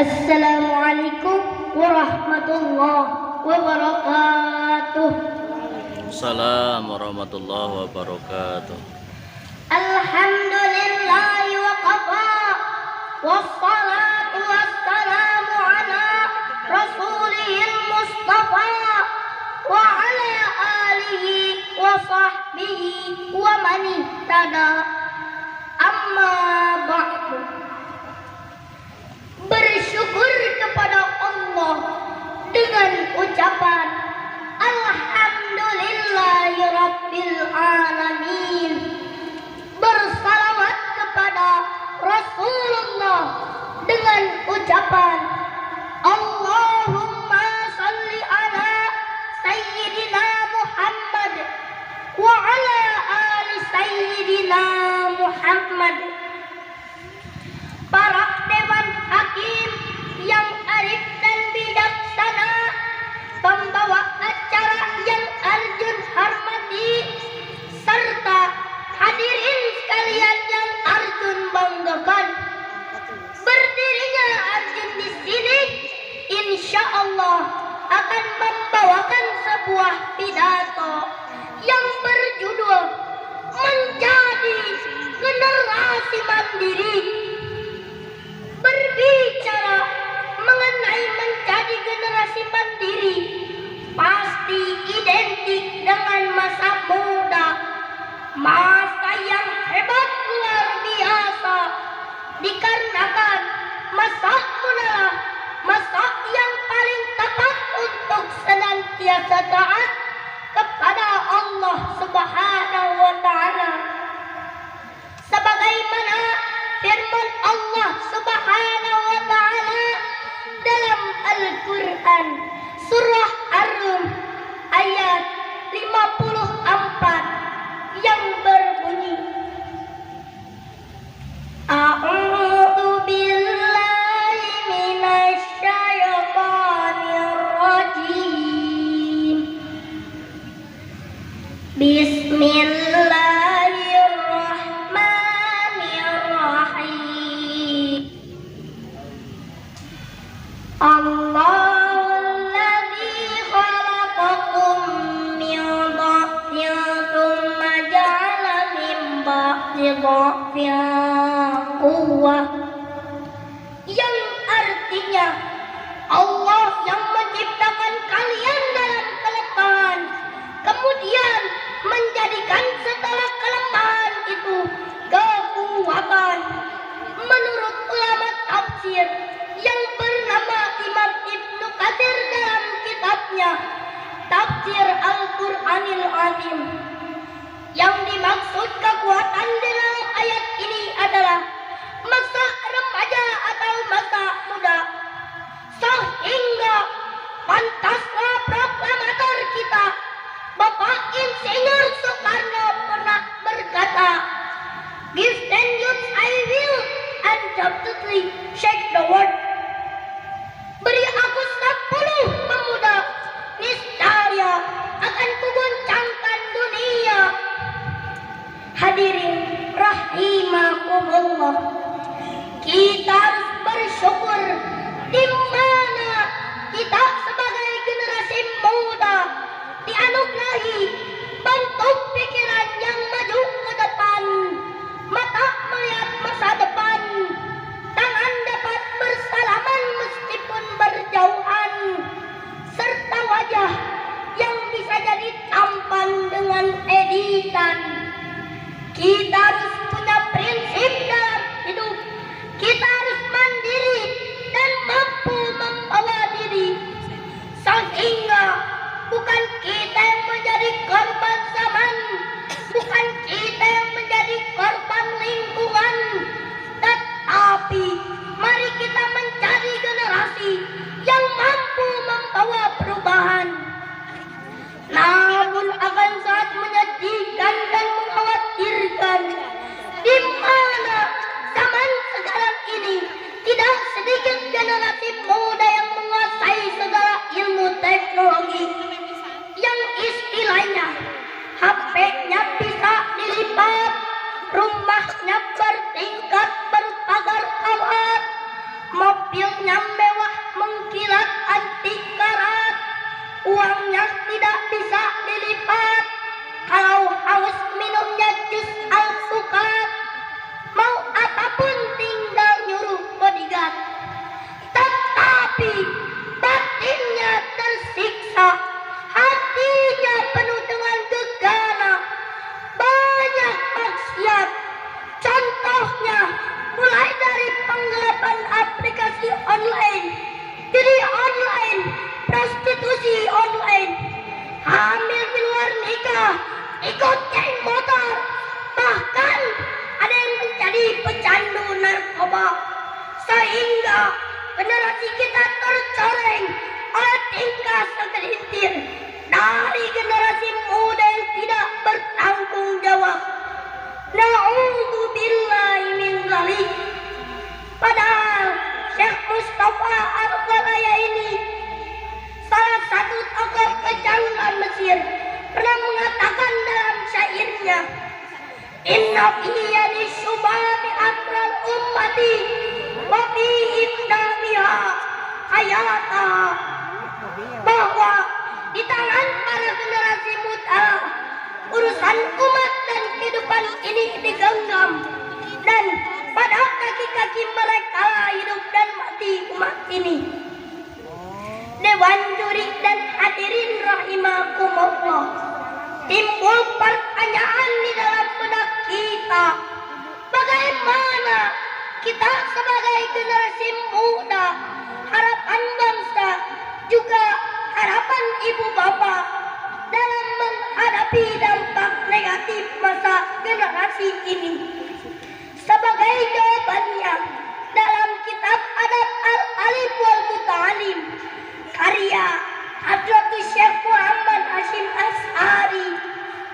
Assalamualaikum warahmatullahi wabarakatuh. Assalamualaikum warahmatullahi wabarakatuh. Alhamdulillahi wa kafa, wassalatu wassalamu ala rasulihil mustafa wa ala alihi wa sahbihi wa man ihtada. Amma ba'du. Bersyukur kepada Allah dengan ucapan Alhamdulillahirabbil alamin. Bersalawat kepada Rasulullah dengan ucapan Allahumma salli ala Sayyidina Muhammad wa ala ali Sayyidina Muhammad. Para dewan hakim yang arif dan bijaksana, pembawa acara yang Arjun hormati, serta hadirin sekalian yang Arjun banggakan. Berdirinya Arjun di sini insya Allah akan membawakan sebuah pidato yang berjudul Menjadi Generasi Mandiri. Berbicara mengenai menjadi generasi mandiri pasti identik dengan masa muda, masa yang hebat luar biasa, dikarenakan masa muda masa yang paling tepat untuk senantiasa taat kepada Allah Subhanahu wa ta'ala. Sebagaimana firman Allah Subhanahu wa ta'ala dalam Al-Quran surah Ar-Rum ayat 54 yang berbunyi A'udzu billahi minasy syaithanir rajim. Bismillahirrahmanirrahim. Allahulladzi khalaqakum min dha'fin tsumma ja'ala min ba'di dha'fin quwwah, yang artinya Allah yang menciptakan kalian dalam kelemahan, kemudian menjadikan setelah kelemahan itu kekuatan. Menurut ulama tafsir yang bernama Imam Ibnu Katsir dalam kitabnya Tafsir Al-Qur'anil Azim, yang dimaksud kekuatan di dalam ayat ini adalah masa remaja atau masa muda, sehingga pantaslah proklamator kita Bapak Insinyur Soekarno pernah berkata, "Give 10 youths I will undoubtedly shake the world." Beri aku 10 pemuda, niscaya akan kugoncangkan dunia. Hadirin rahimakumullah, kita harus bersyukur di mana kita sebagai generasi muda dianugerahi bentuk pikiran yang maju ke depan, mata melihat masa depan, tangan dapat bersalaman meskipun berjauhan, serta wajah yang bisa jadi tampan dengan editan. Kita harus punya prinsip dalam hidup. Kita harus mandiri dan mampu membawa diri, sehingga bukan kita yang menjadi korban zaman, bukan kita yang menjadi korban lingkungan, tetapi mari kita mencari generasi yang mampu membawa perubahan. Namun akan sangat menyedihkan dan mengkhawatirkan inna fiyani syubami akral ummati wa fi ibnamiha hayata, bahwa di tangan para generasi muda urusan umat dan kehidupan ini digenggam, dan pada kaki-kaki mereka hidup dan mati umat ini. Dewan juri dan hadirin rahimakumullah, timbul pertanyaan di dalam benak kita, bagaimana kita sebagai generasi muda, harapan bangsa, juga harapan ibu bapak dalam menghadapi dampak negatif masa generasi ini. Sebagai jawabannya, dalam kitab Adab Al-Alif wal Muta'alim karya Hadratus Syekh Muhammad Hashim Ash'ari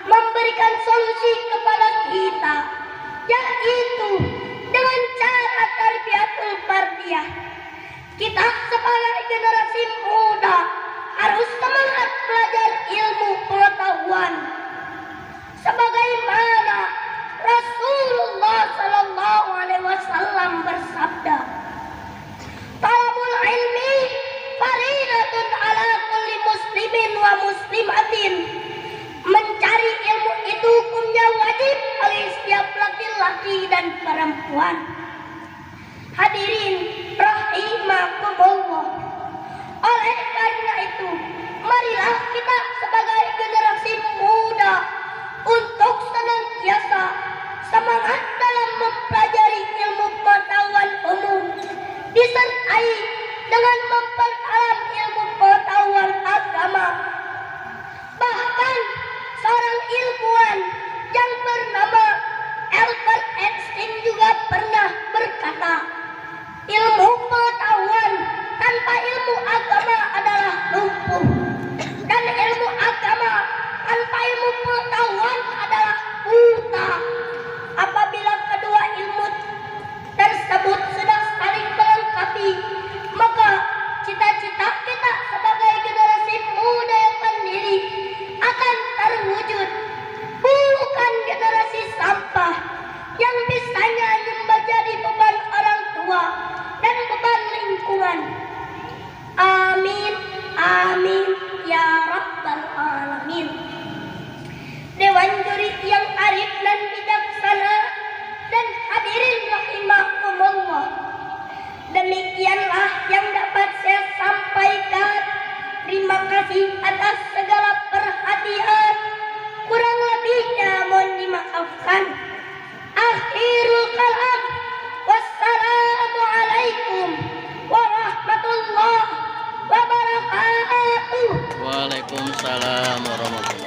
memberikan solusi kepada kita, yaitu dengan cara tarbiyatul fardiyah. Kita sebagai generasi muda harus semangat belajar ilmu pengetahuan, sebagaimana Rasulullah Sallallahu Alaihi Wasallam bersabda, "Talabul ilmi faridatun ala kulli muslimin wa muslimatin." Mencari ilmu itu hukumnya wajib bagi setiap laki-laki dan perempuan. Hadirin rahimakumullah. Oleh karena itu, marilah kita sebagai generasi muda untuk senantiasa semangat dalam mempelajari ilmu pengetahuan umum, disertai dengan memperdalam ilmu pengetahuan agama. Bahkan seorang ilmuwan yang bernama Albert Einstein juga pernah berkata, ilmu pengetahuan tanpa ilmu agama adalah lumpuh, dan ilmu agama tanpa ilmu pengetahuan adalah buta. Apabila kedua ilmu tersebut sudah saling melengkapi, maka cita-cita kita sebagai generasi muda yang mandiri akan terwujud, bukan generasi sampah yang bisanya menjadi beban orang tua dan beban lingkungan. Amin, amin, ya rabbal alamin. Dewan juri yang arif dan bijaksana dan hadirin rahimakumullah, demikianlah yang dapat saya sampaikan. Terima kasih atas segala perhatian. Kurang lebihnya mohon dimaafkan. Akhirul kalam. Wassalamualaikum warahmatullahi wabarakatuh. Waalaikumsalam warahmatullahi wabarakatuh.